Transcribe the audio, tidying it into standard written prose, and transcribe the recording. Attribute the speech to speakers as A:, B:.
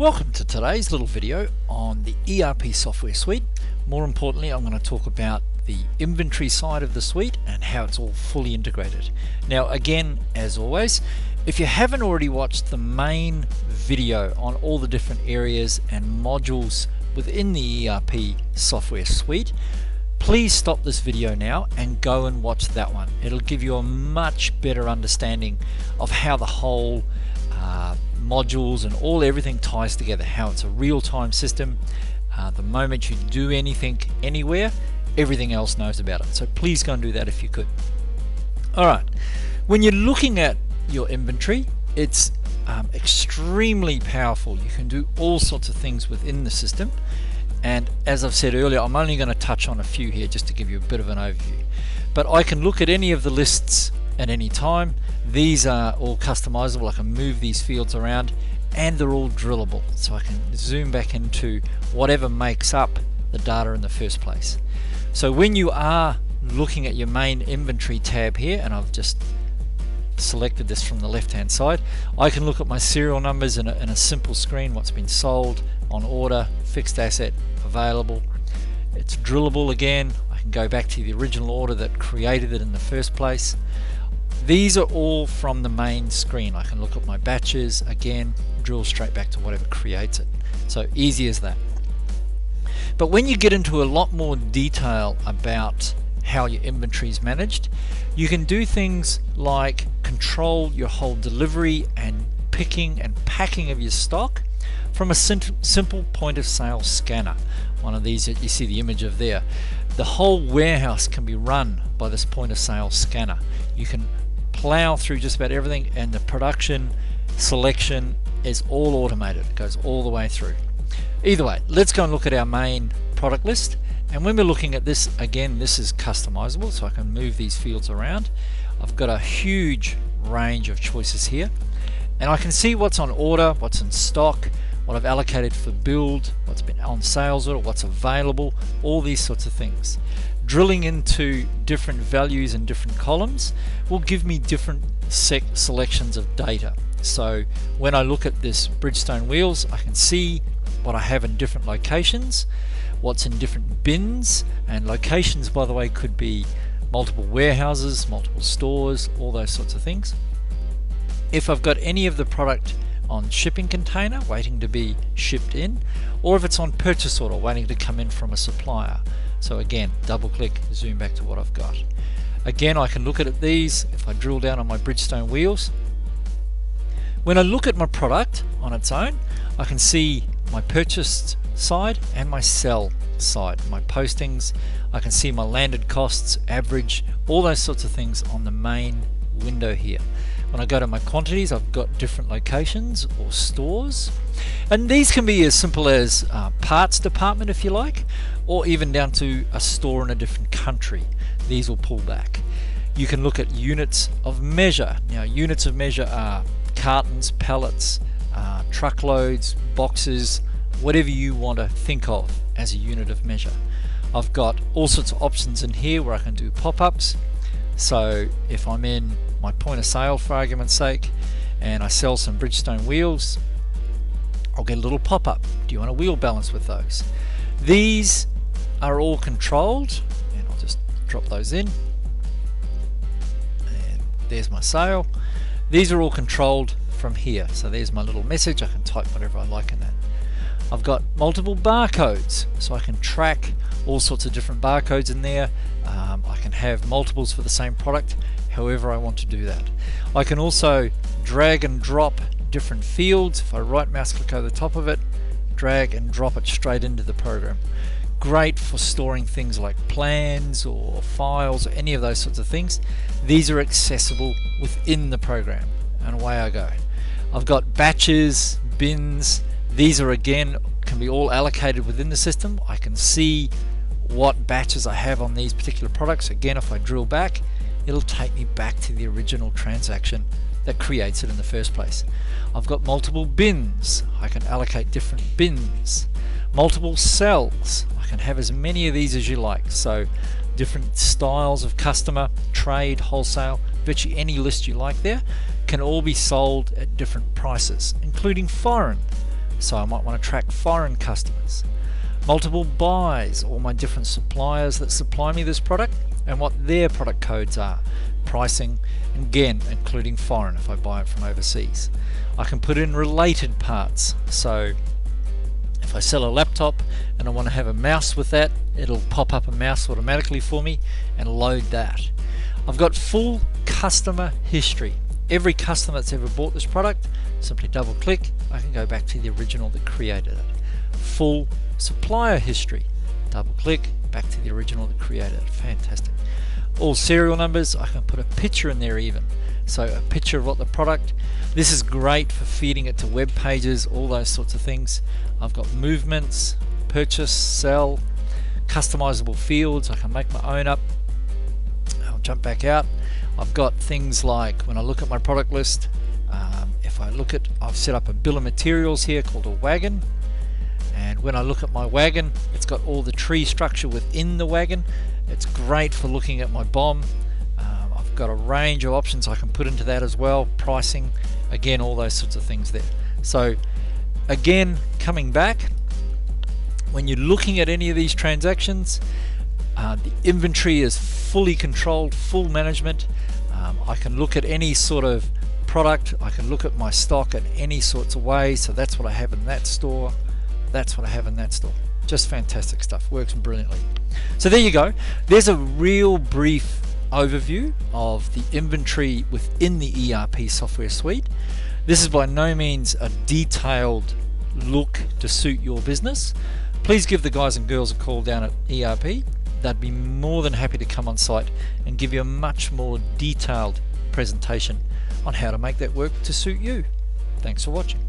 A: Welcome to today's little video on the ERP software suite. More importantly, I'm going to talk about the inventory side of the suite and how it's all fully integrated. Now again, as always, if you haven't already watched the main video on all the different areas and modules within the ERP software suite, please stop this video now and go and watch that one. It'll give you a much better understanding of how the whole modules and everything ties together, how it's a real-time system. The moment you do anything anywhere, everything else knows about it. So please go and do that if you could. Alright, when you're looking at your inventory, it's extremely powerful. You can do all sorts of things within the system, and as I've said earlier, I'm only going to touch on a few here just to give you a bit of an overview. But I can look at any of the lists at any time. These are all customizable. I can move these fields around and they're all drillable, so I can zoom back into whatever makes up the data in the first place. So when you are looking at your main inventory tab here, and I've just selected this from the left hand side, I can look at my serial numbers in a simple screen, what's been sold, on order, fixed asset, available. It's drillable again. I can go back to the original order that created it in the first place. These are all from the main screen. I can look at my batches again, drill straight back to whatever creates it. So easy as that. But when you get into a lot more detail about how your inventory is managed, you can do things like control your whole delivery and picking and packing of your stock from a simple point of sale scanner. One of these that you see the image of there. The whole warehouse can be run by this point of sale scanner. You can plow through just about everything, and the production selection is all automated. It goes all the way through. Either way, let's go and look at our main product list. And when we're looking at this, again, this is customizable, so I can move these fields around. I've got a huge range of choices here, and I can see what's on order, what's in stock, what I've allocated for build, what's been on sales order, what's available, all these sorts of things. Drilling into different values and different columns will give me different selections of data. So when I look at this Bridgestone wheels, I can see what I have in different locations, what's in different bins, and locations, by the way, could be multiple warehouses, multiple stores, all those sorts of things. If I've got any of the product on shipping container waiting to be shipped in, or if it's on purchase order waiting to come in from a supplier. So again, double click, zoom back to what I've got. Again, I can look at these if I drill down on my Bridgestone wheels. When I look at my product on its own, I can see my purchased side and my sell side, my postings. I can see my landed costs, average, all those sorts of things on the main window here. When I go to my quantities, I've got different locations or stores, and these can be as simple as parts department if you like, or even down to a store in a different country. These will pull back. You can look at units of measure. Now, units of measure are cartons, pallets, truckloads, boxes, whatever you want to think of as a unit of measure. I've got all sorts of options in here where I can do pop-ups. So if I'm in my point of sale, for argument's sake, and I sell some Bridgestone wheels, I'll get a little pop-up. Do you want a wheel balance with those? These are all controlled, and I'll just drop those in, and there's my sale. These are all controlled from here. So there's my little message. I can type whatever I like in that. I've got multiple barcodes, so I can track all sorts of different barcodes in there. I can have multiples for the same product, however I want to do that. I can also drag and drop different fields. If I right mouse click over the top of it, drag and drop it straight into the program. Great for storing things like plans or files or any of those sorts of things. These are accessible within the program, and away I go. I've got batches, bins. These are again can be all allocated within the system. I can see what batches I have on these particular products. Again, if I drill back, it'll take me back to the original transaction that creates it in the first place. I've got multiple bins. I can allocate different bins. Multiple cells. I can have as many of these as you like. So different styles of customer, trade, wholesale, virtually any list you like there can all be sold at different prices, including foreign. so I might want to track foreign customers. Multiple buys, all my different suppliers that supply me this product and what their product codes are, pricing, and again including foreign if I buy it from overseas. I can put in related parts, so if I sell a laptop and I want to have a mouse with that, it'll pop up a mouse automatically for me and load that. I've got full customer history. Every customer that's ever bought this product, simply double click, I can go back to the original that created it. Full supplier history, double click, back to the original that created it. Fantastic. All serial numbers, I can put a picture in there even. So a picture of what the product. This is great for feeding it to web pages, all those sorts of things. I've got movements, purchase, sell, customizable fields. I can make my own up. I'll jump back out. I've got things like when I look at my product list, I've set up a bill of materials here called a wagon. And when I look at my wagon, it's got all the tree structure within the wagon. It's great for looking at my BOM. I've got a range of options I can put into that as well. Pricing, again, all those sorts of things there. So again, coming back, when you're looking at any of these transactions, the inventory is fully controlled, full management. I can look at any sort of product. I can look at my stock in any sorts of ways. So that's what I have in that store. That's what I have in that store. Just fantastic stuff. Works brilliantly. So there you go. There's a real brief overview of the inventory within the ERP software suite. This is by no means a detailed look to suit your business. Please give the guys and girls a call down at ERP. They'd be more than happy to come on site and give you a much more detailed presentation on how to make that work to suit you. Thanks for watching.